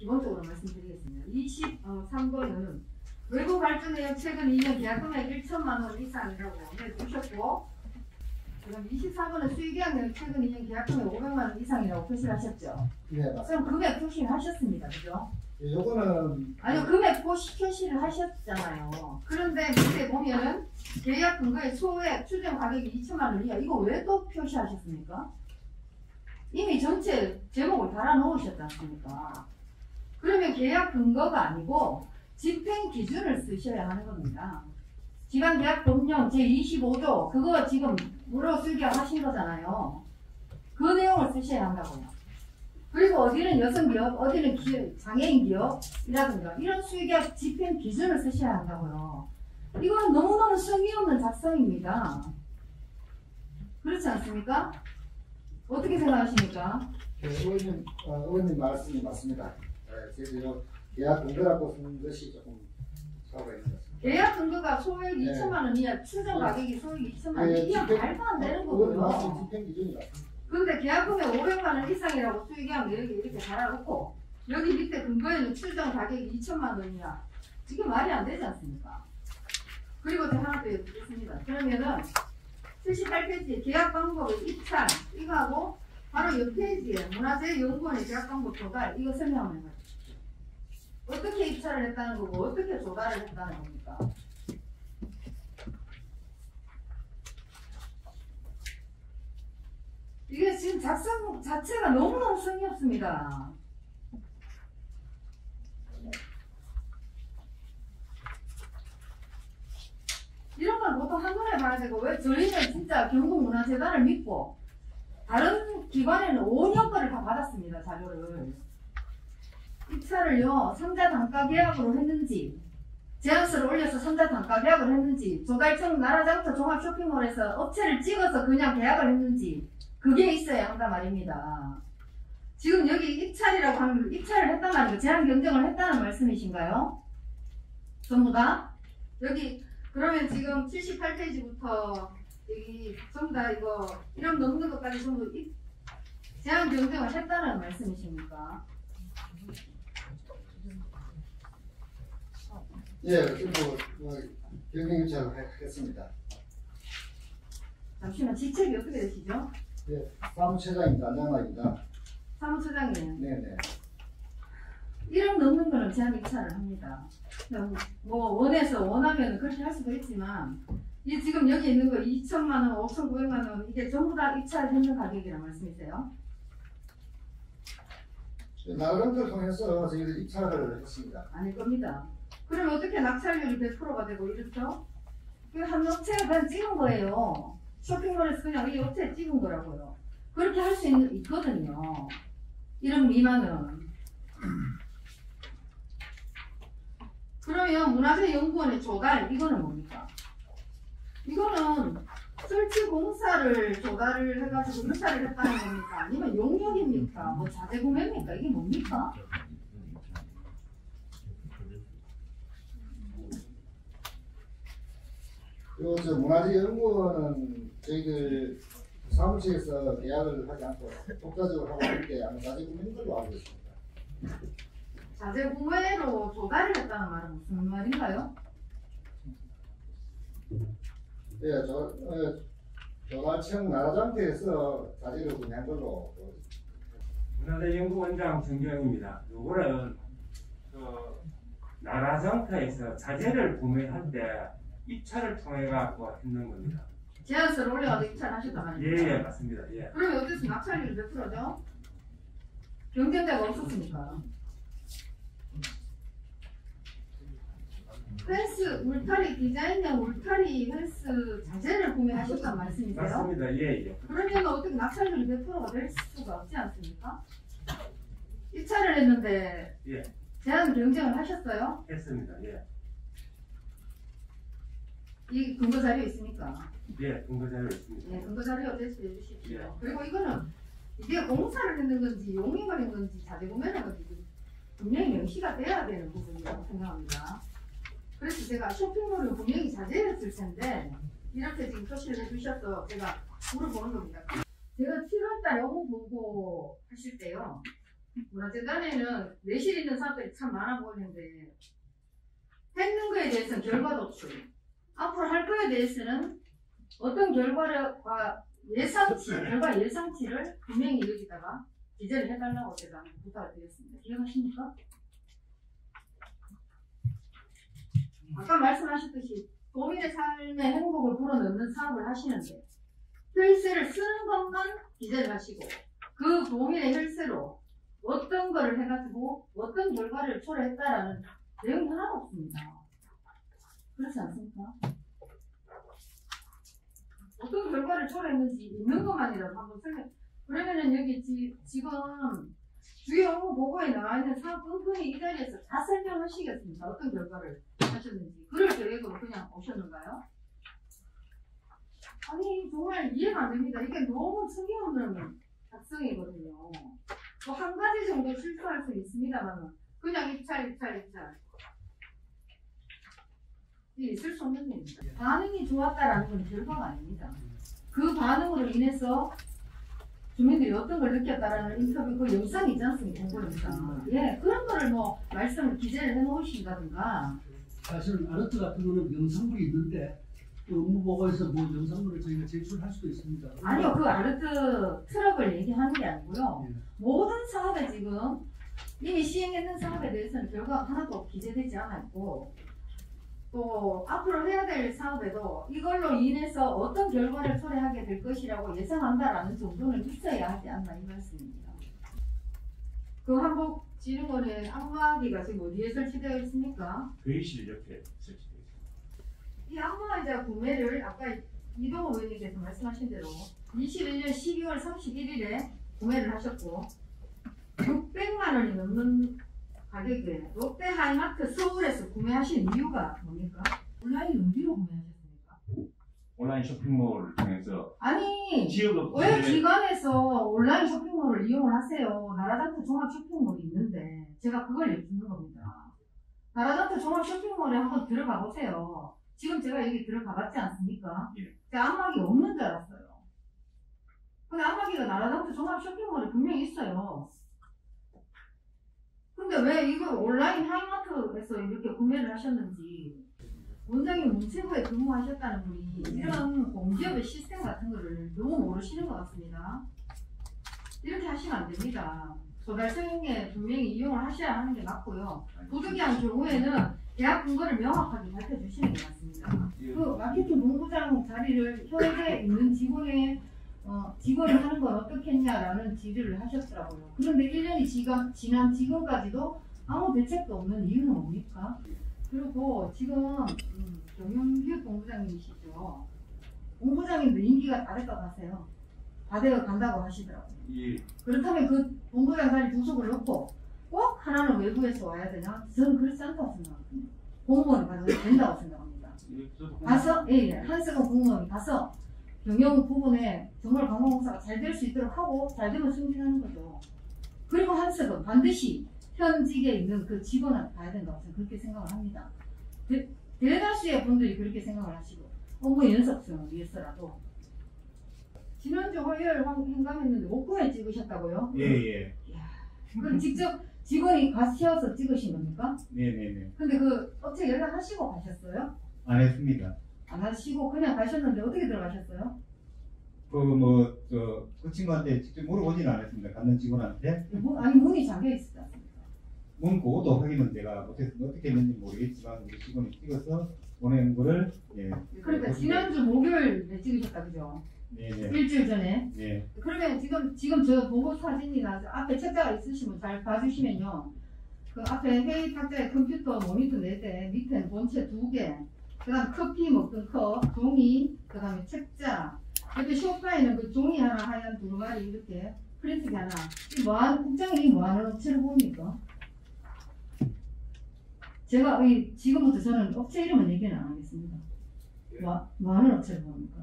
기본적으로 말씀드리겠습니다. 23번은 외부 발주 내역 최근 2년 계약금액 1천만 원 이상이라고 해주셨고, 지금 24번은 수의계약 내역 최근 2년 계약금액 500만 원 이상이라고 표시를 하셨죠? 네, 맞습니다. 그럼 금액 표시를 하셨습니다. 그죠? 예, 요거는 아니요, 금액 표시를 하셨잖아요. 그런데 밑에 보면은 계약 근거의 소액 추정 가격이 2천만 원 이하, 이거 왜 또 표시하셨습니까? 이미 전체 제목을 달아 놓으셨지 않습니까? 그러면 계약 근거가 아니고 집행 기준을 쓰셔야 하는 겁니다. 지방계약법령 제25조 그거 지금 무료 수의계약 하신 거잖아요. 그 내용을 쓰셔야 한다고요. 그리고 어디는 여성기업, 어디는 장애인기업이라든가 이런 수의계약 집행 기준을 쓰셔야 한다고요. 이거는 너무너무 성의 없는 작성입니다. 그렇지 않습니까? 어떻게 생각하십니까? 네, 의원님 말씀이 맞습니다. 그래서 계약 근거라고 쓰는 것이 조금 차이가 있는 것 같습니다. 계약 근거가 소액 2천만 원 이하, 추정 가격이 소액 2천만 원 이하 말도 안 되는 거고요. 집행 기준이 맞습니다. 그런데 계약금액 500만 원 이상이라고 수의계약 내역에 이렇게 달아놓고 여기 밑에 근거에는 추정 가격이 2천만 원 이하, 이게 말이 안 되지 않습니까? 그리고 또 하나 더 여쭙겠습니다. 그러면은 78페이지에 계약 방법의 입찰 이거하고 바로 옆 페이지에 문화재연구원의 계약 방법 조달 이거 설명을 해봐요. 어떻게 입찰을 했다는 거고 어떻게 조달을 했다는 겁니까? 이게 지금 작성 자체가 너무너무 성의 없습니다. 이런 걸 보통 한눈에 봐야 되고, 왜 저희는 진짜 경북문화재단을 믿고 다른 기관에는 5년 거를 다 받았습니다. 자료를. 입찰을요 3자 단가 계약으로 했는지, 제안서를 올려서 3자 단가 계약을 했는지, 조달청 나라장터 종합쇼핑몰에서 업체를 찍어서 그냥 계약을 했는지 그게 있어야 한단 말입니다. 지금 여기 입찰이라고 하는, 입찰을 했단 말이고 제한 경쟁을 했다는 말씀이신가요? 전부 다? 여기 그러면 지금 78페이지부터 여기 전부 다 이거 이름 넣는 것까지 전부 제한 경쟁을 했다는 말씀이십니까? 예, 그리고 경쟁 유치를 하겠습니다. 잠시만, 직책이 어떻게 되시죠? 예, 사무처장입니다. 안장관입니다. 사무처장이에요. 네네. 이름 넣는 거는 제한 입찰을 합니다. 뭐 원해서 원하면 그렇게 할 수도 있지만, 이 지금 여기 있는 거 2천만 원, 5,900만 원 이게 전부 다 입찰했는 가격이란 말씀이세요? 나름대로 통해서 저희들 입찰을 했습니다. 아닐 겁니다. 그러면 어떻게 낙찰률이 100%가 되고 이렇죠? 한 업체가 그냥 찍은 거예요. 쇼핑몰에서 그냥 이 업체에 찍은 거라고요. 그렇게 할 수 있거든요. 이런 미만은. 그러면 문화재연구원의 조달, 이거는 뭡니까? 이거는 설치 공사를 조달을 해가지고 입찰을 했다는 겁니까? 아니면 용역입니까? 뭐 자재구매입니까? 이게 뭡니까? 그리고 저 문화재연구원은 저희들 사무실에서 계약을 하지 않고 독자적으로 하고 있을 때 아마 자재구매인 걸로 알고 있습니다. 자재구매로 조달을 했다는 말은 무슨 말인가요? 예, 조달청 나라장터에서 자재를 구매한 걸로. 문화재연구원장 정경입니다. 요거는 나라장터에서 자재를 구매할 때 입찰을 통해 갖고 했는 겁니다. 제안서를 올려가지고 입찰하셨단 말이에요? 예, 맞습니다. 예. 그러면 어땠습니까? 낙찰률이 몇 프로죠? 경쟁자가 없었으니까. 펜스, 울타리, 디자인형 울타리 펜스 자재를 구매하셨단 말씀이세요? 맞습니다. 예, 예. 그러면 어떻게 낙찰률이 100%가 될 수가 없지 않습니까? 입찰을 했는데 예. 제안 경쟁을 하셨어요? 했습니다. 예. 이 근거 자료 있습니까? 예, 근거 자료 있습니다. 네, 근거 자료 제시해 주십시오. 예. 그리고 이거는 이게 공사를 했는 건지 용익을 한 건지 자재구매를 한 건지 분명히 명시가 돼야 되는 부분이라고 생각합니다. 그래서 제가 쇼핑몰은 분명히 자재였을 텐데 이렇게 지금 표시를 해주셔서 제가 물어보는 겁니다. 제가 7월달에 업무 보고 하실 때요, 문화재단에는 내실 있는 사업들이 참 많아 보이는데 했는 거에 대해서는 결과 도출, 앞으로 할 거에 대해서는 어떤 결과 예상치를 분명히 여기다가 기재를 해달라고 제가 부탁을 드렸습니다. 기억하십니까? 아까 말씀하셨듯이 도민의 삶의 행복을 불어넣는 사업을 하시는데 혈세를 쓰는 것만 기재를 하시고 그 도민의 혈세로 어떤 거를 해가지고 어떤 결과를 초래했다라는 내용이 하나도 없습니다. 그렇지 않습니까? 어떤 결과를 초래했는지 있는 것만이라도 한번 설명. 그러면은 여기 지금 주요 업무 보고에 나와 있는 사업분이 이 자리에서 다 설명하시겠습니다. 어떤 결과를 하셨는지. 그럴 계획으로 그냥 오셨는가요? 아니 정말 이해가 안 됩니다. 이게 너무 성의 작성이거든요. 뭐 한 가지 정도 실수할 수 있습니다만 그냥 입찰 이게 있을 수 없는 일입니다. 반응이 좋았다라는 건 결과가 아닙니다. 그 반응으로 인해서 주민들이 어떤 걸 느꼈다라는 인터뷰 그 영상이 있지 않습니까? 공고 영상. 예, 그런 거를 뭐 말씀을 기재를 해놓으신다든가. 사실은 아르트 같은 거는 영상물이 있는데 그 업무 보고에서 뭐 영상물을 저희가 제출할 수도 있습니다. 아니요, 그 아르트 트럭을 얘기하는 게 아니고요. 예. 모든 사업에 지금 이미 시행했는 사업에 대해서는 결과가 하나도 기재되지 않았고 또 앞으로 해야 될 사업에도 이걸로 인해서 어떤 결과를 초래하게 될 것이라고 예상한다라는 정도는 있어야 하지 않나 이 말씀입니다. 그 한복진흥원의 안마기가 지금 어디에 설치되어 있습니까? 회의실 옆에 설치되어 있습니다. 이 안마의자 구매를 아까 이동호 의원님께서 말씀하신 대로 21년 12월 31일에 구매를 하셨고 600만 원이 넘는 가격에 롯데 하이마트 서울에서 구매하신 이유가 뭡니까? 온라인 어디로 구매하셨습니까? 온라인 쇼핑몰을 통해서 아니 지역업 왜 기관에서 온라인 쇼핑몰을 이용을 하세요? 나라장터 종합 쇼핑몰이 있는데 제가 그걸 여쭙는 겁니다. 나라장터 종합 쇼핑몰에 한번 들어가 보세요. 지금 제가 여기 들어가 봤지 않습니까? 예. 제가 안마기 없는 줄 알았어요. 근데 안마기가 나라장터 종합 쇼핑몰에 분명히 있어요. 근데 왜 이걸 온라인 하이마트에서 이렇게 구매를 하셨는지 원장님 문체부에 근무하셨다는 분이 이런 공기업의 시스템 같은 거를 너무 모르시는 것 같습니다. 이렇게 하시면 안 됩니다. 조달성에 분명히 이용을 하셔야 하는 게 맞고요. 부득이한 경우에는 계약 근거를 명확하게 밝혀주시는 게 맞습니다. 그 마케팅 본부장 자리를 현재 있는 직원이 하는 건 어떻겠냐라는 질의를 하셨더라고요. 그런데 1년이 지난 지금까지도 아무 대책도 없는 이유는 뭡니까? 그리고 지금 경영기획 본부장님이시죠. 본부장님도 임기가 다 될까 하세요. 다 되어 간다고 하시더라고요. 예. 그렇다면 그 본부장 자리 두석을 넣고 꼭 하나는 외부에서 와야 되나? 저는 그렇지 않다고 생각합니다. 공무원이 가서 된다고 생각합니다. 가서 한석원 공무원이 가서 경영 부분에 정말 관광공사가 잘 될 수 있도록 하고 잘 되면 승진하는 거죠. 그리고 한석은 반드시 현직에 있는 그 직원한테 가야 된다고 저는 그렇게 생각을 합니다. 대다수의 분들이 그렇게 생각을 하시고 업무 연속성을 위해서라도 지난주 화요일 행감했는데 옥구에 찍으셨다고요? 예. 그럼 직접 직원이 가셔서 찍으신 겁니까? 네네네. 근데 그 업체 연락하시고 가셨어요? 안 했습니다. 안 하시고 그냥 가셨는데 어떻게 들어가셨어요? 그 친구한테 직접 물어보지는 않았습니다. 갔는 직원한테. 아니 문이 잠겨 있었지 않습니까? 문 그것도 확인은 제가 못했습니다. 어떻게 했는지 모르겠지만 우리 직원이 찍어서 보낸 거를 그러니까 지난주 목요일에 찍으셨다 그죠? 네네. 일주일 전에. 네. 그러면 지금 저 보고 사진이나 앞에 책자가 있으시면 잘 봐주시면요. 그 앞에 회의 탁자에 컴퓨터 모니터 4대, 밑에는 본체 2개, 그 다음 커피 먹던 컵, 종이, 그 다음에 책자, 옆에 소파에는 그 종이 하나 하얀 두루마리 이렇게 프린트기 하나. 이 뭐하는, 국장이 뭐하는 업체를 봅니까? 제가 지금부터 저는 업체 이름은 얘기는 안 하겠습니다. 뭐하는 업체를 봅니까?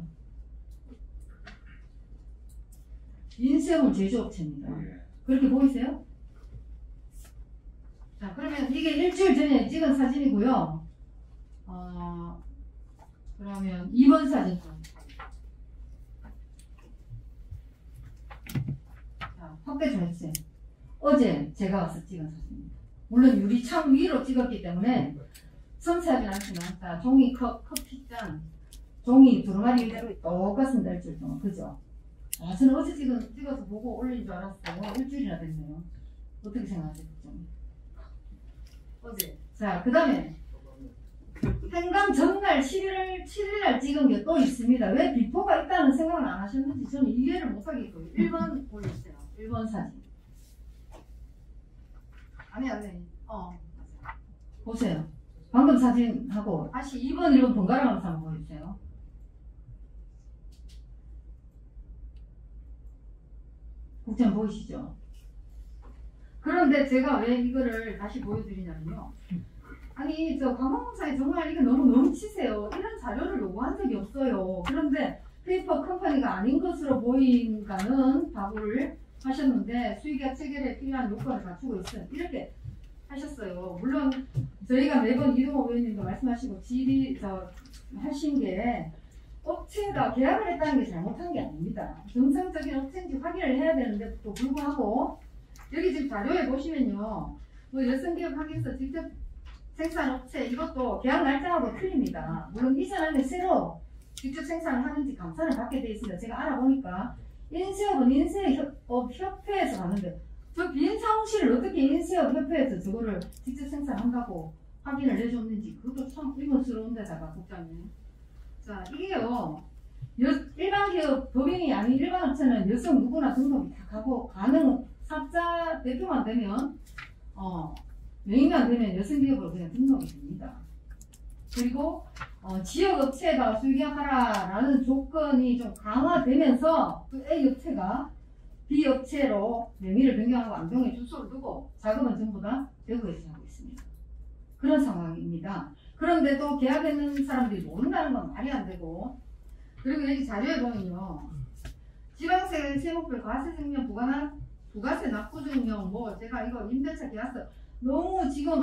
인쇄물 제조업체입니다. 그렇게 보이세요? 자, 그러면 이게 일주일 전에 찍은 사진이고요. 그러면 2번 사진. 자, 확대 좀 해주세요. 어제 제가 와서 찍은 사진입니다. 물론 유리창 위로 찍었기 때문에 섬세하진 않지만 자, 종이컵, 커피잔, 종이 두루마리 대로 똑같습니다. 일주일 동안. 그죠? 아, 저는 어제 찍어서 보고 올린 줄 알았어요. 일주일이나 됐네요. 어떻게 생각하세요? 어제. 자, 그 다음에 행감 전날 11월 7일날 찍은 게 또 있습니다. 왜 비포가 있다는 생각을 안 하셨는지 저는 이해를 못하겠고요. 1번 올려주세요. 1번 사진. 아니. 보세요. 방금 사진하고 다시 2번, 1번 번갈아가면서 한번 보여주세요. 국장 보이시죠? 그런데 제가 왜 이거를 다시 보여드리냐면요. 아니 저 관광공사에 정말 이거 너무 넘치세요. 이런 자료를 요구한 적이 없어요. 그런데 페이퍼 컴퍼니가 아닌 것으로 보인다는 답을 하셨는데 수의계약 체결에 필요한 요건을 갖추고 있어요. 이렇게 하셨어요. 물론 저희가 매번 이동호 의원님도 말씀하시고 질의 하신 게 업체가 계약을 했다는 게 잘못한 게 아닙니다. 정상적인 업체인지 확인을 해야 되는데도 불구하고 여기 지금 자료에 보시면요. 뭐 여성기업하기에서 직접 생산업체 이것도 계약 날짜하고 틀립니다. 물론 이전 안에 새로 직접 생산을 하는지 감사를 받게 돼 있습니다. 제가 알아보니까 인쇄업은 인쇄업협회에서 가는데 저 빈 사무실을 어떻게 인쇄업협회에서 저거를 직접 생산한다고 확인을 해줬는지 그것도 참 의문스러운데다가 국장님. 자 이게요. 일반 기업 법인이 아닌 일반 업체는 여성 누구나 등록이 다 가고 가능 사업자 대표만 되면 명의만 되면 여성기업으로 그냥 등록이 됩니다. 그리고 지역업체에다가 수의계약하라라는 조건이 좀 강화되면서 그 A업체가 B업체로 명의를 변경하고 안동에 주소를 두고 작업은 전부 다 대구에서 하고 있습니다. 그런 상황입니다. 그런데 또 계약했는 사람들이 모른다는 건 말이 안 되고 그리고 여기 자료에 보면요. 지방세 세목별 과세증명 부과한 부가세 납부증명 제가 이거 임대차 계약서 너무 지금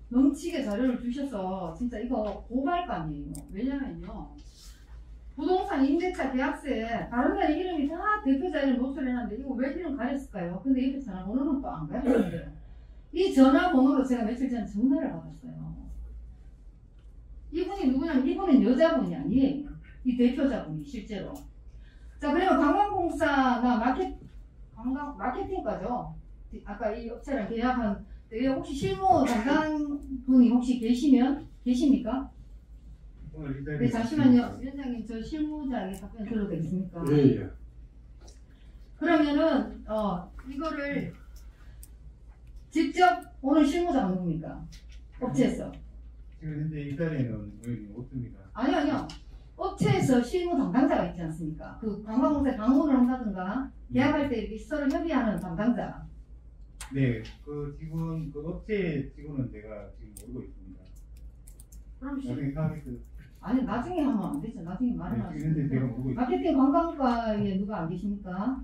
넘치게 자료를 주셔서 진짜 이거 고발감이에요. 왜냐면요. 부동산 임대차 계약서에 다른 데는 이름이 다 대표자 이름 노출해놨는데 이거 왜 이름 가렸을까요? 근데 옆에 전화번호는 또 안 가렸는데요. 이 전화번호로 제가 며칠 전에 전화를 받았어요. 이분이 누구냐면 이분은 여자분이 아니에요. 이 대표자분이 실제로. 자 그러면 관광공사나 마케팅과죠. 아까 이 업체랑 계약한 혹시 실무 담당 분이 혹시 계십니까? 네 잠시만요. 위원장님 저 실무자에게 답변 드려도 되겠습니까? 예. 그러면은 이거를 직접 오늘 실무자가 누굽니까? 업체에서. 지금 현재 이 자리에는 의원님 없습니다. 아니요. 업체에서 실무 담당자가 있지 않습니까? 그 관광공사에 방문을 한다든가 계약할 때 이렇게 서로 협의하는 담당자. 네, 그 직원, 그 업체 직원은 제가 지금 모르고 있습니다. 그럼 나중에 생각해서. 아니 나중에 하면 안 되죠. 나중에 말을 네, 지금 현재 제가 모르고 있습니다. 마케팅 관광과에 누가 안 계십니까?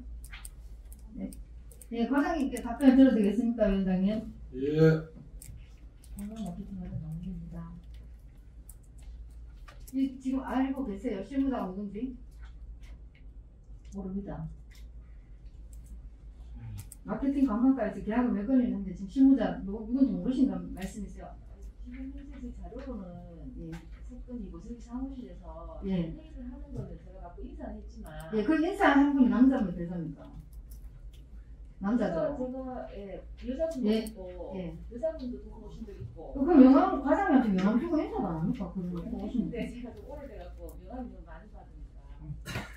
네, 과장님께 답변을 드려도 되겠습니까, 위원장님? 예. 관광 마케팅과는 나옵니다. 지금 알고 계세요? 실무자가 누군지? 모릅니다. 마케팅 관광과에서 계약을 몇 건이나 했는데 지금 실무자 누군지 모르신다는 말씀이세요? 지금 현재 제 자료로는 사건이 모서리 사무실에서 예. 회의를 하는 거는 제가 갖고 인사는 했지만 그 인사한 분이 남자분 여자입니까? 남자죠. 제가 여자분도 예. 있고 예. 여자분도 두고 오신 적 있고 그럼 명함 과장님한테 명함 주고 인사도 안 합니까? 그거 오시는데. 근데 제가 좀 오래돼갖고 명함이 너무 많이 받으니까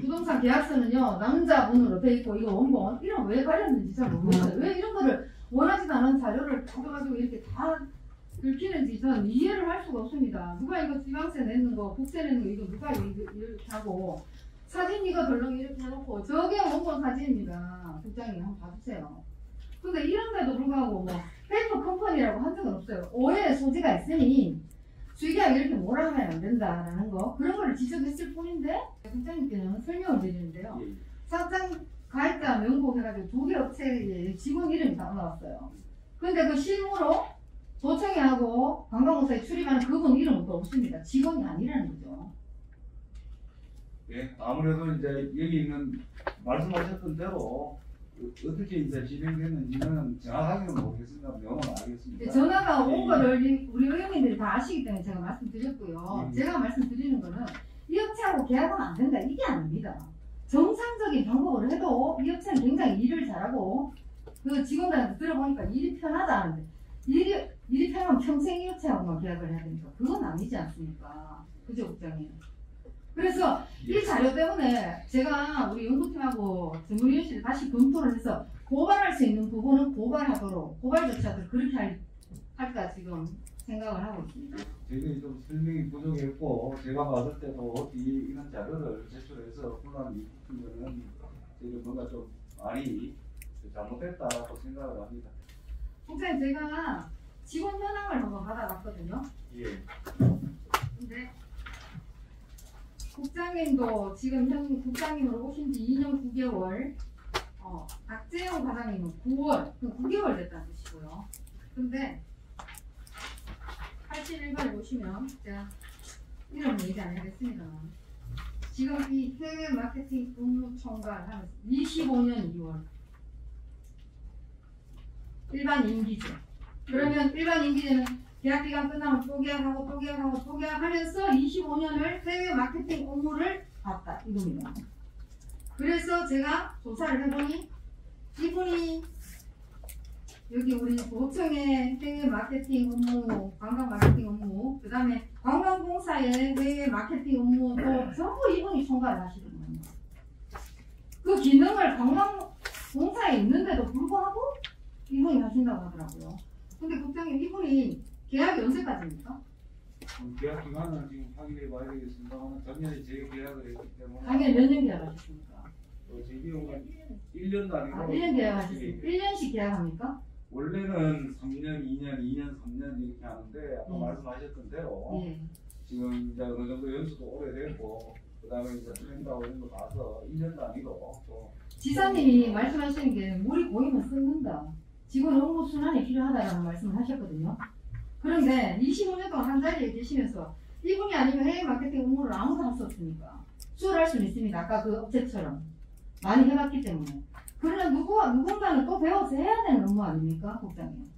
부동산 계약서는요 남자분으로 돼 있고 이거 원본 이런 왜 가렸는지 잘 모르겠어요. 왜 이런 거를 원하지도 않은 자료를 가져가지고 이렇게 다 들키는지 저는 이해를 할 수가 없습니다. 누가 이거 지방세 내는 거, 국세 내는 거 이거 누가 이렇게 하고 사진 이거 덜렁 이렇게 해놓고 저게 원본 사진입니다. 국장님 한번 봐주세요. 근데 이런데도 불구하고 뭐 페이퍼 컴퍼니라고 한 적은 없어요. 오해의 소지가 있으니 수의계약 이렇게 뭐라 하면 안 된다라는 거 그런 거를 지적했을 뿐인데 국장님께는 설명을 드리는데요. 사장 가입자 명부 해가지고 2개 업체의 직원 이름이 다 나왔어요. 근데 그 실무로 도청이 하고 관광공사에 출입하는 그분 이름은 또 없습니다. 직원이 아니라는 거죠. 예. 아무래도 이제 여기 있는 말씀하셨던 대로 어떻게 이제 진행됐는지는 정확하게는 모르겠습니다. 명은 알겠습니다. 전화가 온 예. 거를 우리 의원님들이 다 아시기 때문에 제가 말씀드렸고요. 예. 제가 말씀드리는 거는 이 업체하고 계약하면 안 된다 이게 아닙니다. 정상적인 방법으로 해도 이 업체는 굉장히 일을 잘하고 그 직원들한테 들어보니까 일이 편하다 하는데 일이 편하면 평생 이 업체하고만 계약을 해야 되니까 그건 아니지 않습니까? 그죠 국장님? 그래서 이 자료 때문에 제가 우리 연구팀하고 전문위원실에 다시 검토를 해서 고발할 수 있는 부분은 고발하도록 고발 조치하도록 그렇게 할까 지금 생각을 하고 있습니다. 저희들이 좀 설명이 부족했고 제가 봤을 때도 이런 자료를 제출해서 혼란이 있는 거는 저희들 뭔가 좀 많이 잘못됐다고 생각을 합니다. 국장님 제가 직원 현황을 한번 받아봤거든요. 예. 근데 국장님도 지금 현 국장님으로 오신 지 2년 9개월, 박재영 과장님은 9월, 9개월 됐다는 뜻이고요. 근데 81번에 보시면 제가 이런 얘기 안 하겠습니다만 지금 이 해외 마케팅 업무 총괄 하면서 25년 2월 일반 임기제. 그러면 일반 임기제는 계약 기간 끝나면 또 계약하고 또 계약하고 또 계약하면서 25년을 해외 마케팅 업무를 봤다 이겁니다. 그래서 제가 조사를 해보니 이분이 여기 우리 도청의 해외 마케팅 업무, 관광 마케팅 업무, 그 다음에 관광공사의 해외 마케팅 업무도 전부 이분이 총괄을 하시거든요. 그 기능을 관광공사에 있는데도 불구하고 이분이 하신다고 하더라고요. 근데 국장님 이분이 계약이 언제까지입니까? 계약 기간은 지금 확인해 봐야 되겠습니다만 작년에 재계약을 했기 때문에 작년에 몇 년 계약하셨습니까? 제 기억은 1년도 아니고 1년 계약하셨습니까? 1년씩 계약합니까? 원래는 3년, 2년, 2년, 3년 이렇게 하는데 아까 말씀하셨던 대로 예. 지금 이제 어느 정도 연수도 오래됐고 그 다음에 이제 트렌드하고 이런 거 봐서 1년도 아니고 또 지사님이 말씀하시는 게 물이 고이면 썩는다. 직원 업무 순환이 필요하다라는 말씀을 하셨거든요. 그런데 25년 동안 한 자리에 계시면서 이분이 아니면 해외 마케팅 업무를 아무도 할 수 없으니까 수월할 수는 있습니다. 아까 그 업체처럼 많이 해봤기 때문에. 그러나 누군가는 또 배워서 해야 되는 업무 아닙니까, 국장님?